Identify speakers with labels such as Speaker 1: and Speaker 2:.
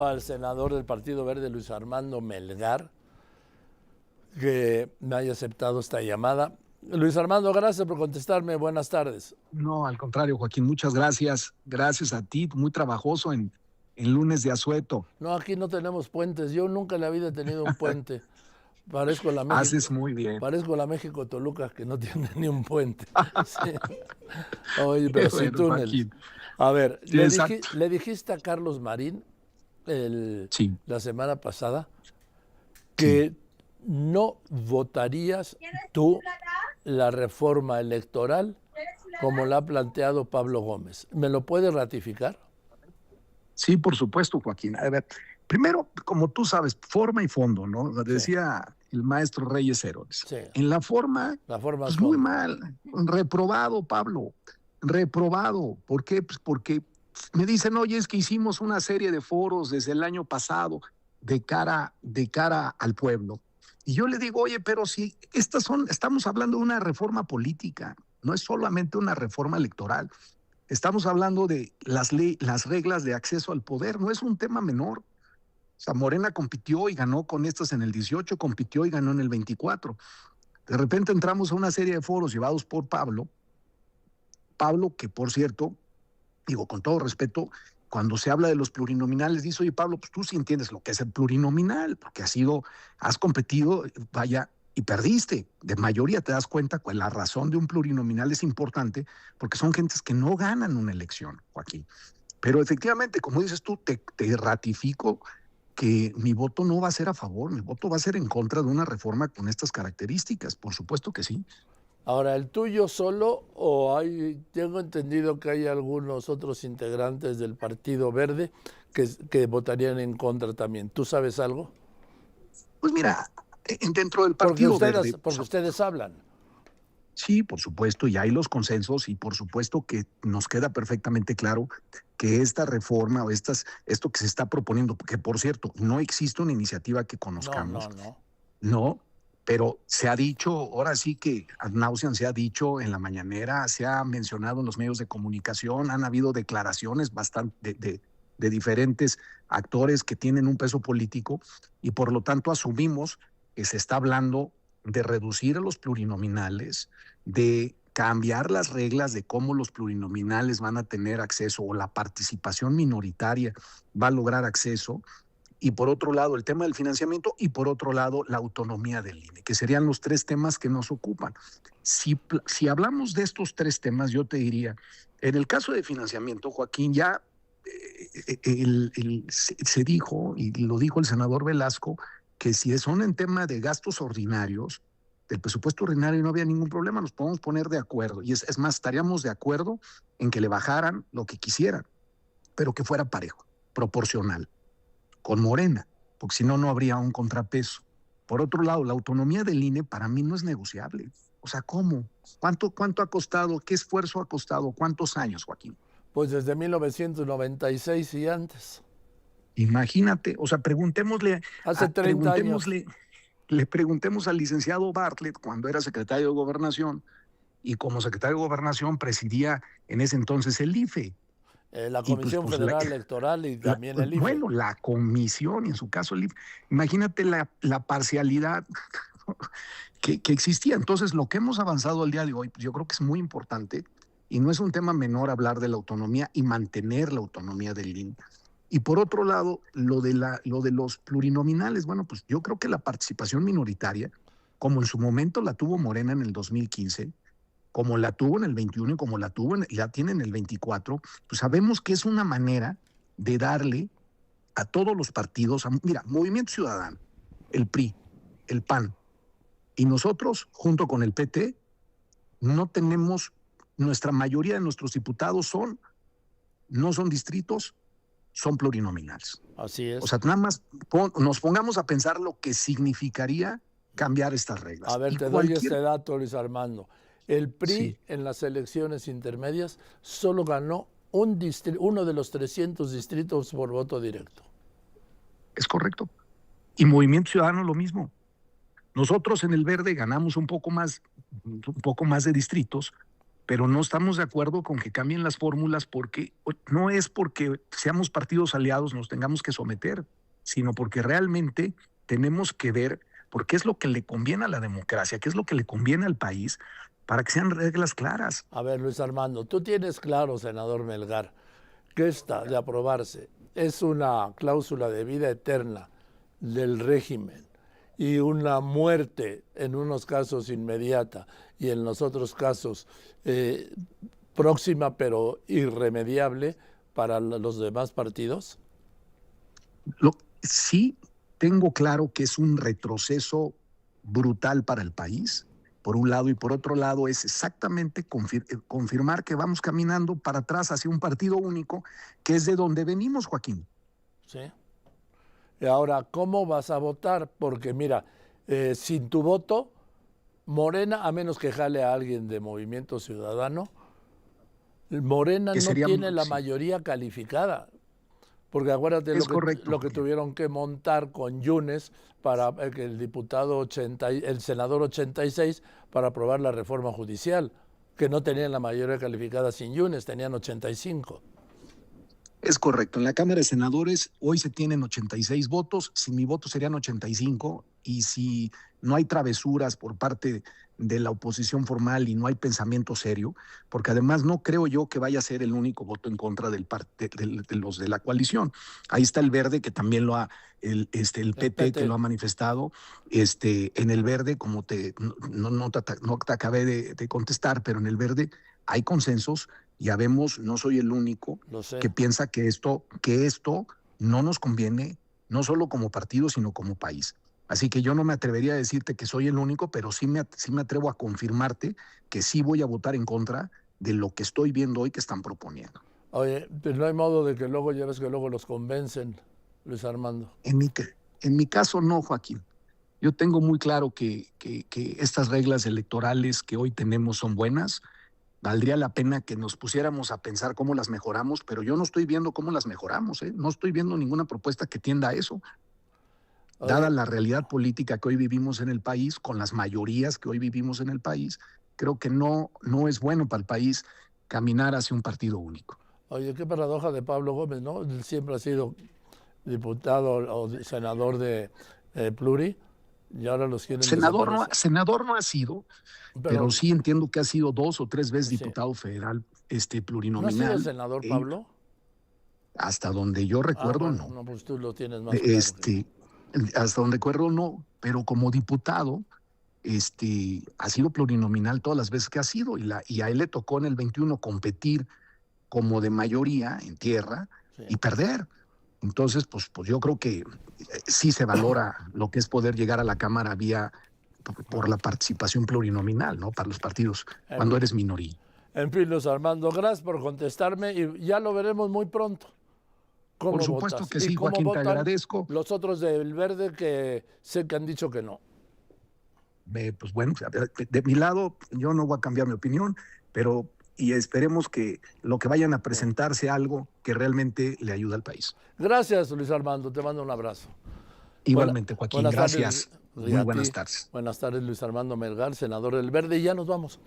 Speaker 1: Al senador del Partido Verde, Luis Armando Melgar, que me haya aceptado esta llamada. Luis Armando, gracias por contestarme. Buenas tardes.
Speaker 2: No, al contrario, Joaquín, muchas gracias. Gracias a ti, muy trabajoso en lunes de asueto.
Speaker 1: No, aquí no tenemos puentes. Yo nunca en la vida he tenido un puente. Parezco la México,
Speaker 2: Haces muy bien.
Speaker 1: parezco la México Toluca, que no tiene ni un puente. Sí. Oye,
Speaker 2: Qué
Speaker 1: pero sí
Speaker 2: bueno,
Speaker 1: túneles.
Speaker 2: Joaquín.
Speaker 1: A ver,
Speaker 2: Sí, exacto.
Speaker 1: le dijiste a Carlos Marín
Speaker 2: Sí,
Speaker 1: la semana pasada
Speaker 2: sí.
Speaker 1: que no votarías tú la reforma electoral como la ha planteado Pablo Gómez. ¿Me lo puede ratificar?
Speaker 2: Sí, por supuesto, Joaquín. A ver, primero, como tú sabes, forma y fondo, ¿no?
Speaker 1: Sí,
Speaker 2: Decía el maestro Reyes Herodes.
Speaker 1: sí.
Speaker 2: En la forma,
Speaker 1: La forma es
Speaker 2: pues muy
Speaker 1: fondo.
Speaker 2: mal. Reprobado, Pablo. Reprobado. ¿Por qué? Pues porque me dicen, oye, es que hicimos una serie de foros desde el año pasado de cara al pueblo. Y yo le digo, oye, pero si estamos hablando de una reforma política, no es solamente una reforma electoral. Estamos hablando de las reglas de acceso al poder, no es un tema menor. O sea, Morena compitió y ganó con estas en el 18, compitió y ganó en el 24. De repente entramos a una serie de foros llevados por Pablo, que por cierto, digo con todo respeto, cuando se habla de los plurinominales, dice, oye Pablo, pues tú sí entiendes lo que es el plurinominal, porque has competido, vaya, y perdiste. De mayoría te das cuenta que la razón de un plurinominal es importante, porque son gentes que no ganan una elección, Joaquín. Pero efectivamente, como dices tú, te ratifico que mi voto no va a ser a favor, mi voto va a ser en contra de una reforma con estas características, por supuesto que sí.
Speaker 1: Ahora, ¿el tuyo solo o tengo entendido que hay algunos otros integrantes del Partido Verde que votarían en contra también? ¿Tú sabes algo?
Speaker 2: Pues mira, dentro del Partido Verde,
Speaker 1: Porque ustedes hablan.
Speaker 2: sí, por supuesto, y hay los consensos y por supuesto que nos queda perfectamente claro que esta reforma o esto que se está proponiendo, que por cierto, no existe una iniciativa que
Speaker 1: No, no,
Speaker 2: conozcamos,
Speaker 1: no.
Speaker 2: no, pero se ha dicho, ahora sí que ad nauseam se ha dicho en la mañanera, se ha mencionado en los medios de comunicación, han habido declaraciones bastante de diferentes actores que tienen un peso político y por lo tanto asumimos que se está hablando de reducir a los plurinominales, de cambiar las reglas de cómo los plurinominales van a tener acceso o la participación minoritaria va a lograr acceso, y por otro lado el tema del financiamiento y por otro lado la autonomía del INE, que serían los tres temas que nos ocupan. Si hablamos de estos tres temas, yo te diría, en el caso de financiamiento, Joaquín, ya se dijo, y lo dijo el senador Velasco, que si son en tema de gastos ordinarios, del presupuesto ordinario no había ningún problema, nos podemos poner de acuerdo. Y es más, estaríamos de acuerdo en que le bajaran lo que quisieran, pero que fuera parejo, proporcional, con Morena, porque si no, no habría un contrapeso. Por otro lado, la autonomía del INE para mí no es negociable. O sea, ¿cómo? ¿Cuánto ha costado? ¿Qué esfuerzo ha costado? ¿Cuántos años, Joaquín?
Speaker 1: Pues desde 1996 y antes.
Speaker 2: Imagínate, o sea,
Speaker 1: Hace 30 años.
Speaker 2: le preguntemos al licenciado Bartlett cuando era secretario de Gobernación y como secretario de Gobernación presidía en ese entonces el IFE.
Speaker 1: La
Speaker 2: Y
Speaker 1: Comisión Federal Electoral y también el IFE.
Speaker 2: bueno, la comisión, y en su caso el IFE. Imagínate la parcialidad que existía. Entonces, lo que hemos avanzado al día de hoy, pues yo creo que es muy importante y no es un tema menor hablar de la autonomía y mantener la autonomía del INE. Y por otro lado, lo de los plurinominales, bueno, pues yo creo que la participación minoritaria, como en su momento la tuvo Morena en el 2015, como la tuvo en el 21 y como ya tiene en el 24, pues sabemos que es una manera de darle a todos los partidos, mira, Movimiento Ciudadano, el PRI, el PAN, y nosotros, junto con el PT, no tenemos, nuestra mayoría de nuestros diputados no son distritos, son plurinominales.
Speaker 1: Así
Speaker 2: O
Speaker 1: es.
Speaker 2: sea, nada más nos pongamos a pensar lo que significaría cambiar estas
Speaker 1: A
Speaker 2: reglas.
Speaker 1: ver,
Speaker 2: Y
Speaker 1: te doy este
Speaker 2: cualquier,
Speaker 1: dato, Luis Armando. El PRI
Speaker 2: sí,
Speaker 1: en las elecciones intermedias solo ganó uno de los 300 distritos por voto directo.
Speaker 2: es correcto. Y Movimiento Ciudadano lo mismo. Nosotros en el Verde ganamos un poco más de distritos, pero no estamos de acuerdo con que cambien las fórmulas porque no es porque seamos partidos aliados nos tengamos que someter, sino porque realmente tenemos que ver por qué es lo que le conviene a la democracia, qué es lo que le conviene al país, para que sean reglas claras.
Speaker 1: A ver, Luis Armando, tú tienes claro, senador Melgar, que esta de aprobarse es una cláusula de vida eterna del régimen y una muerte en unos casos inmediata y en los otros casos próxima pero irremediable para los demás partidos?
Speaker 2: Sí tengo claro que es un retroceso brutal para el país, por un lado, y por otro lado es exactamente confirmar que vamos caminando para atrás hacia un partido único, que es de donde venimos, Joaquín.
Speaker 1: Sí. Y ahora, ¿cómo vas a votar? Porque mira, sin tu voto, Morena, a menos que jale a alguien de Movimiento Ciudadano, Morena no tiene la mayoría calificada. Porque acuérdate lo que tuvieron que montar con Yunes para que el senador 86 para aprobar la reforma judicial, que no tenían la mayoría calificada sin Yunes, tenían 85.
Speaker 2: Es correcto. En la Cámara de Senadores hoy se tienen 86 votos, sin mi voto serían 85, y si no hay travesuras por parte de la oposición formal y no hay pensamiento serio, porque además no creo yo que vaya a ser el único voto en contra de los de la coalición. Ahí está el Verde, que también lo ha, el PT que lo ha manifestado. En el Verde, como no te acabé de contestar, pero en el Verde hay consensos. Ya vemos, no soy el único que piensa que esto no nos conviene, no solo como partido, sino como país. Así que yo no me atrevería a decirte que soy el único, pero sí me atrevo a confirmarte que sí voy a votar en contra de lo que estoy viendo hoy que están proponiendo.
Speaker 1: Oye, pero no hay modo de que luego, ya ves que luego los convencen, Luis Armando.
Speaker 2: En mi caso no, Joaquín. Yo tengo muy claro que estas reglas electorales que hoy tenemos son buenas. Valdría la pena que nos pusiéramos a pensar cómo las mejoramos, pero yo no estoy viendo cómo las mejoramos, ¿eh? No estoy viendo ninguna propuesta que tienda a eso. Dada la realidad política que hoy vivimos en el país, con las mayorías que hoy vivimos en el país, creo que no es bueno para el país caminar hacia un partido único.
Speaker 1: Oye, qué paradoja de Pablo Gómez, ¿no? Él siempre ha sido diputado o senador de Pluri, y ahora los quieren
Speaker 2: senador no ha sido, pero sí entiendo que ha sido 2 o 3 veces diputado federal plurinominal.
Speaker 1: ¿No ha sido senador, Pablo?
Speaker 2: Hasta donde yo recuerdo,
Speaker 1: bueno,
Speaker 2: no.
Speaker 1: No, pues tú lo tienes más claro.
Speaker 2: Hasta donde recuerdo, no, pero como diputado ha sido plurinominal todas las veces que ha sido, y a él le tocó en el 21 competir como de mayoría en tierra y perder. Entonces, pues yo creo que sí se valora lo que es poder llegar a la Cámara por la participación plurinominal, ¿no? Para los partidos, cuando eres minoría.
Speaker 1: En fin, Luis Armando, gracias por contestarme y ya lo veremos muy pronto.
Speaker 2: Por supuesto que sí, Joaquín, te agradezco.
Speaker 1: Los otros del Verde que sé que han dicho que no.
Speaker 2: Pues bueno, de mi lado yo no voy a cambiar mi opinión, y esperemos que lo que vayan a presentar sea algo que realmente le ayude al país.
Speaker 1: Gracias, Luis Armando, te mando un abrazo.
Speaker 2: Igualmente, Joaquín, gracias. Muy buenas tardes.
Speaker 1: Buenas tardes, Luis Armando Melgar, senador del Verde, y ya nos vamos.